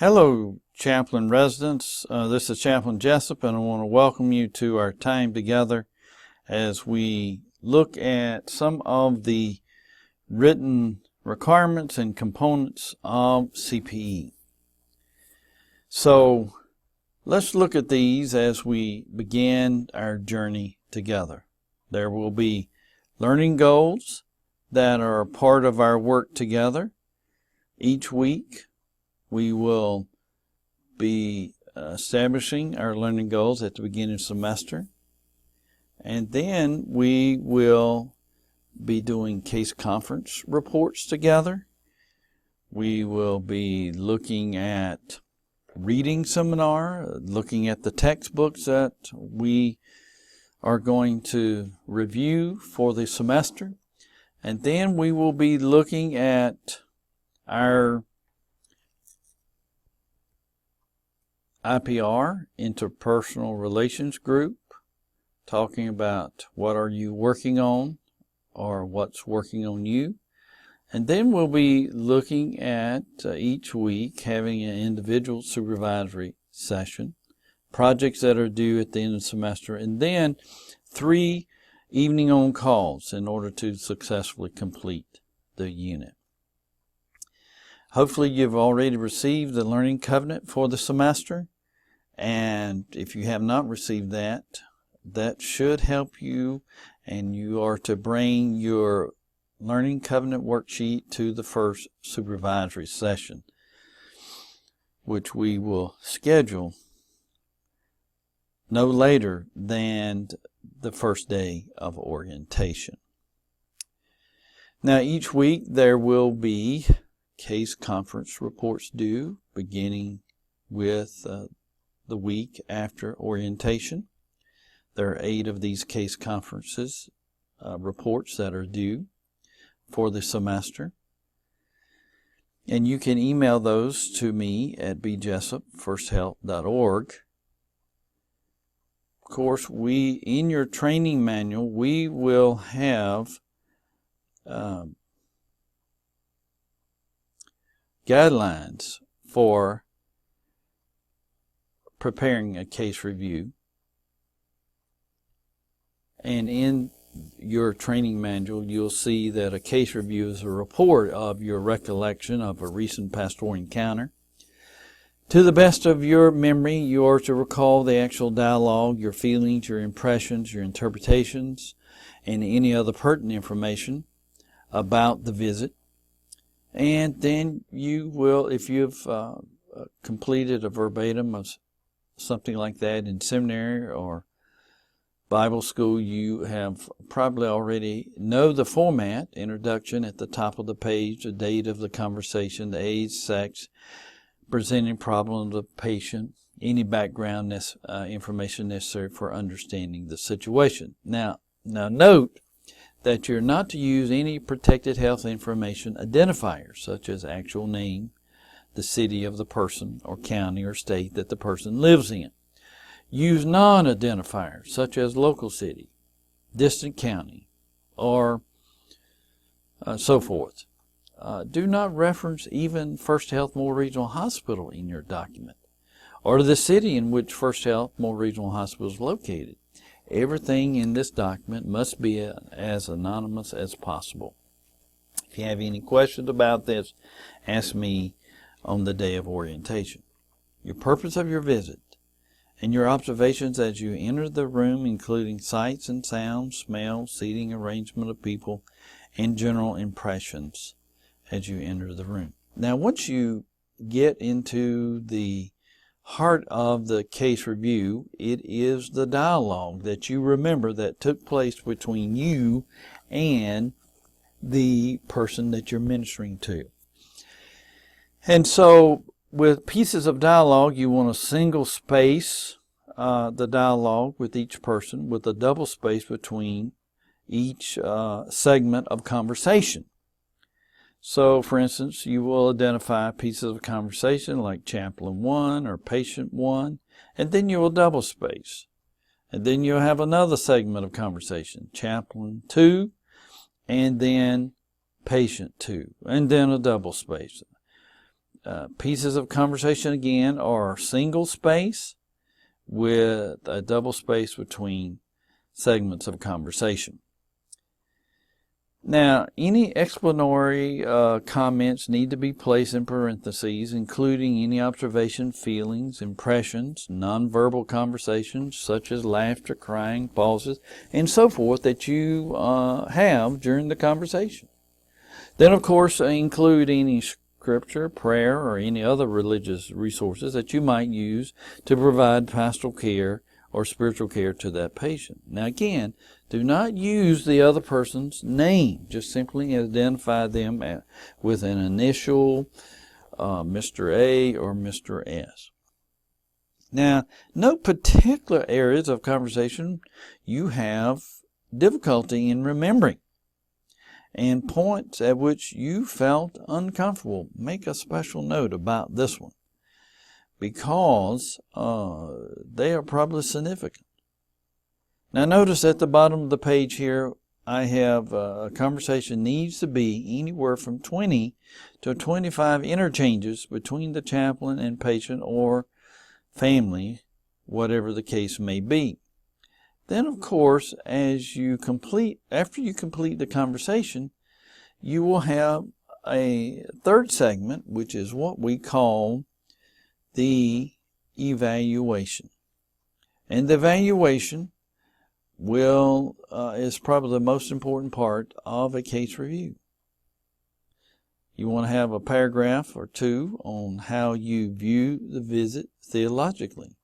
Hello, Chaplain residents. This is Chaplain Jessup, and I want to welcome you to our time together as we look at some of the written requirements and components of CPE. So let's look at these as we begin our journey together. There will be learning goals that are a part of our work together each week. We will be establishing our learning goals at the beginning of the semester. And then we will be doing case conference reports together. We will be looking at reading seminar, looking at the textbooks that we are going to review for the semester. And then we will be looking at our IPR, interpersonal relations group, talking about what are you working on or what's working on you. And then we'll be looking at each week having an individual supervisory session, projects that are due at the end of the semester, and then 3 evening on calls in order to successfully complete the unit. Hopefully you've already received the Learning Covenant for the semester, and if you have not received that, that should help you, and you are to bring your Learning Covenant worksheet to the first supervisory session, which we will schedule no later than the first day of orientation. Now each week there will be case conference reports due, beginning with the week after orientation. There are 8 of these case conferences reports that are due for the semester. And you can email those to me at bjessup@firsthelp.org. Of course, in your training manual, we will have guidelines for preparing a case review. And in your training manual, you'll see that a case review is a report of your recollection of a recent pastoral encounter. To the best of your memory, you are to recall the actual dialogue, your feelings, your impressions, your interpretations, and any other pertinent information about the visit. And then you will, if you've completed a verbatim of something like that in seminary or Bible school, you have probably already know the format: introduction at the top of the page, the date of the conversation, the age, sex, presenting problem of the patient, any background information necessary for understanding the situation. Now note that you're not to use any protected health information identifiers, such as actual name, the city of the person, or county or state that the person lives in. Use non-identifiers, such as local city, distant county, or so forth. Do not reference even First Health Moore Regional Hospital in your document, or the city in which First Health Moore Regional Hospital is located. Everything in this document must be as anonymous as possible. If you have any questions about this, ask me on the day of orientation. Your purpose of your visit and your observations as you enter the room, including sights and sounds, smells, seating arrangement of people, and general impressions as you enter the room. Now, once you get into the heart of the case review, it is the dialogue that you remember that took place between you and the person that you're ministering to. And so with pieces of dialogue, you want to single space the dialogue with each person with a double space between each segment of conversation. So, for instance, you will identify pieces of conversation like Chaplain 1 or Patient 1, and then you will double space. And then you'll have another segment of conversation, Chaplain 2, and then Patient 2, and then a double space. pieces of conversation, again, are single space with a double space between segments of conversation. Now, any explanatory comments need to be placed in parentheses, including any observation, feelings, impressions, nonverbal conversations such as laughter, crying, pauses, and so forth that you have during the conversation. Then, of course, include any scripture, prayer, or any other religious resources that you might use to provide pastoral care or spiritual care to that patient. Now, again, do not use the other person's name. Just simply identify them with an initial, Mr. A or Mr. S. Now, note particular areas of conversation you have difficulty in remembering, and points at which you felt uncomfortable. Make a special note about this one, because they are probably significant. Now notice at the bottom of the page here, I have a conversation needs to be anywhere from 20 to 25 interchanges between the chaplain and patient or family, whatever the case may be. Then, of course, after you complete the conversation, you will have a third segment, which is what we call the evaluation. And the evaluation is probably the most important part of a case review. You want to have a paragraph or two on how you view the visit theologically.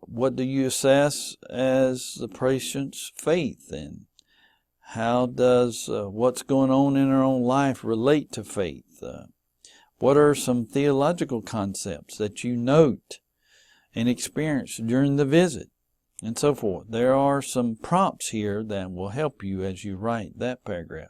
What do you assess as the patient's faith, and how does what's going on in our own life relate to faith? What are some theological concepts that you note and experience during the visit, and so forth? There are some prompts here that will help you as you write that paragraph.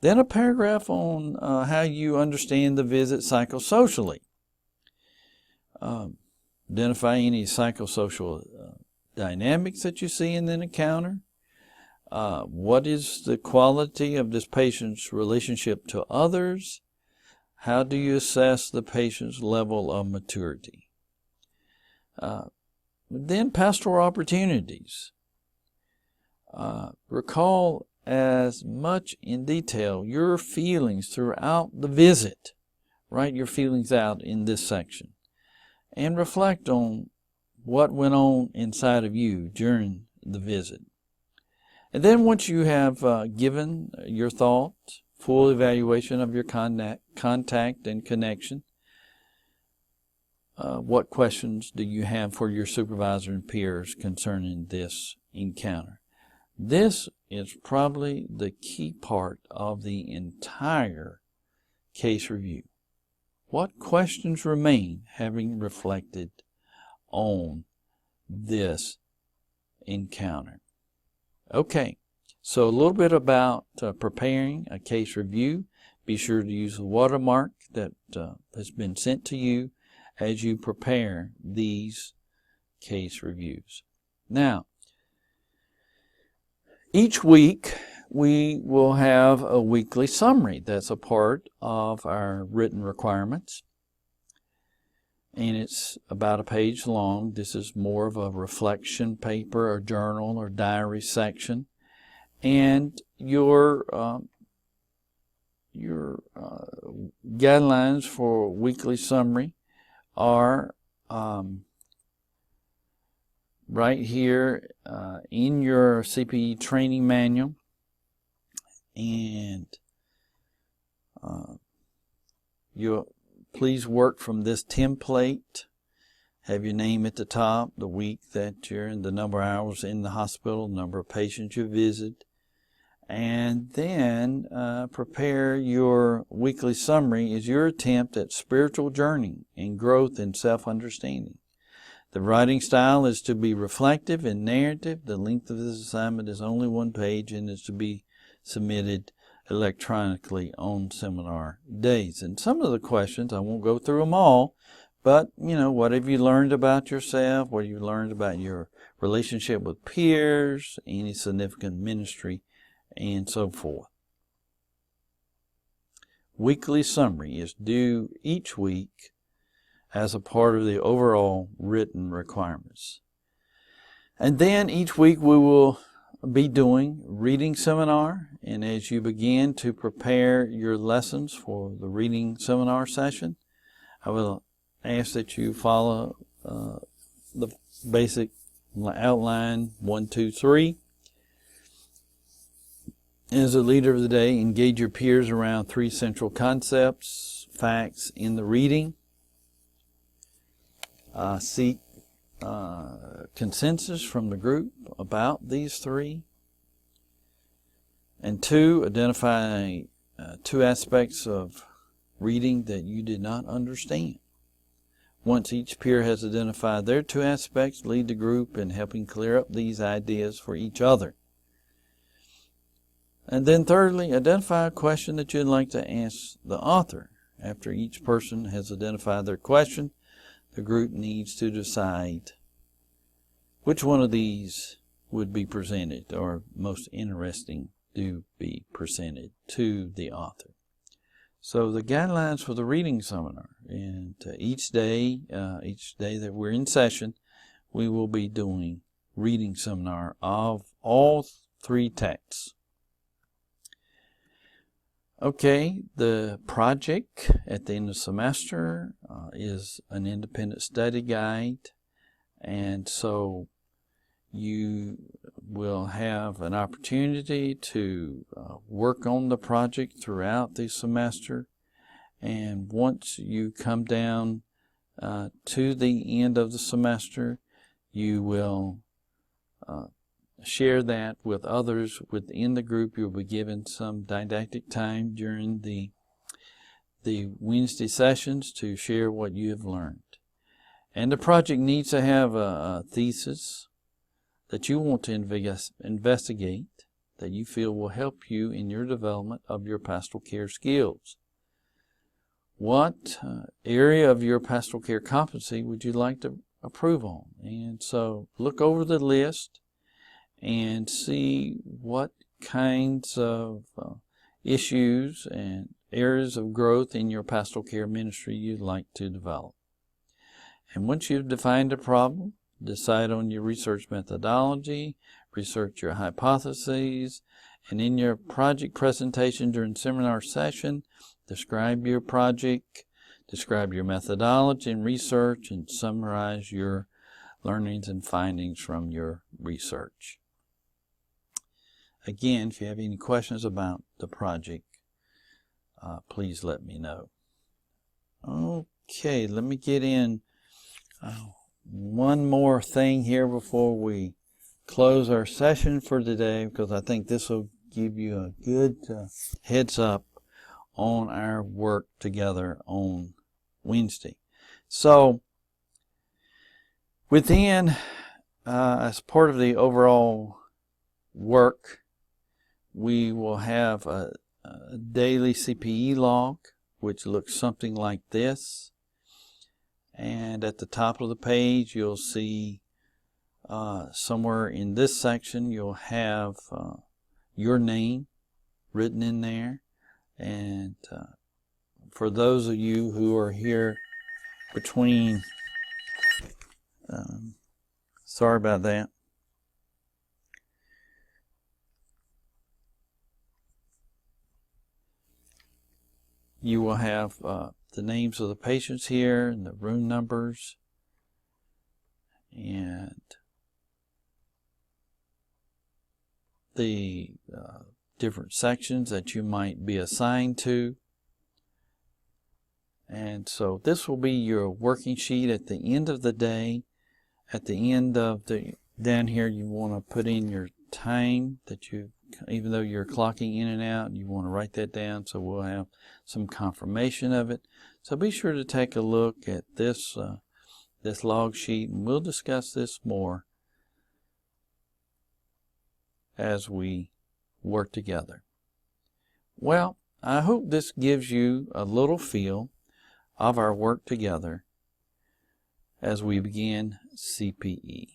Then a paragraph on how you understand the visit psychosocially. Identify any psychosocial dynamics that you see in an encounter. What is the quality of this patient's relationship to others? How do you assess the patient's level of maturity? Then pastoral opportunities. Recall as much in detail your feelings throughout the visit. Write your feelings out in this section, and reflect on what went on inside of you during the visit. And then once you have given your thoughts, full evaluation of your contact and connection, what questions do you have for your supervisor and peers concerning this encounter? This is probably the key part of the entire case review. What questions remain having reflected on this encounter? Okay, so a little bit about preparing a case review. Be sure to use the watermark that has been sent to you as you prepare these case reviews. Now, each week we will have a weekly summary that's a part of our written requirements, and it's about a page long. This is more of a reflection paper or journal or diary section, and your guidelines for weekly summary are right here in your CPE training manual, and you'll please work from this template. Have your name at the top, the week that you're in, the number of hours in the hospital, the number of patients you visit, and then prepare your weekly summary as your attempt at spiritual journey and growth in self-understanding. The writing style is to be reflective and narrative. The length of this assignment is only 1 page and is to be submitted electronically on seminar days. And some of the questions, I won't go through them all, but, what have you learned about yourself? What have you learned about your relationship with peers, any significant ministry, and so forth. weekly summary is due each week as a part of the overall written requirements. And then each week we will be doing reading seminar, and as you begin to prepare your lessons for the reading seminar session, I will ask that you follow the basic outline 1, 2, 3. As a leader of the day, engage your peers around 3 central concepts, facts in the reading. Seek consensus from the group about these 3. And 2, identify 2 aspects of reading that you did not understand. Once each peer has identified their 2 aspects, lead the group in helping clear up these ideas for each other. And then thirdly, identify a question that you'd like to ask the author. After each person has identified their question, the group needs to decide which one of these would be presented or most interesting to be presented to the author. So the guidelines for the reading seminar, and each day that we're in session, we will be doing reading seminar of all 3 texts. Okay, the project at the end of the semester is an independent study guide, and so you will have an opportunity to work on the project throughout the semester, and once you come down to the end of the semester, you will share that with others within the group. You'll be given some didactic time during the Wednesday sessions to share what you have learned. And the project needs to have a thesis that you want to investigate, that you feel will help you in your development of your pastoral care skills. What area of your pastoral care competency would you like to improve on? And so look over the list and see what kinds of issues and areas of growth in your pastoral care ministry you'd like to develop. And once you've defined a problem, decide on your research methodology, research your hypotheses, and in your project presentation during seminar session, describe your project, describe your methodology and research, and summarize your learnings and findings from your research. Again, if you have any questions about the project, please let me know. Okay, let me get in one more thing here before we close our session for today, because I think this will give you a good heads up on our work together on Wednesday. So within, as part of the overall work, we will have a daily CPE log, which looks something like this. And at the top of the page, you'll see somewhere in this section, you'll have your name written in there. And for those of you who are here between, sorry about that. You will have the names of the patients here and the room numbers and the different sections that you might be assigned to. And so this will be your working sheet at the end of the day. At the end of down here, you want to put in your time that you, even though you're clocking in and out, you want to write that down so we'll have some confirmation of it. So be sure to take a look at this log sheet, and we'll discuss this more as we work together. Well, I hope this gives you a little feel of our work together as we begin CPE.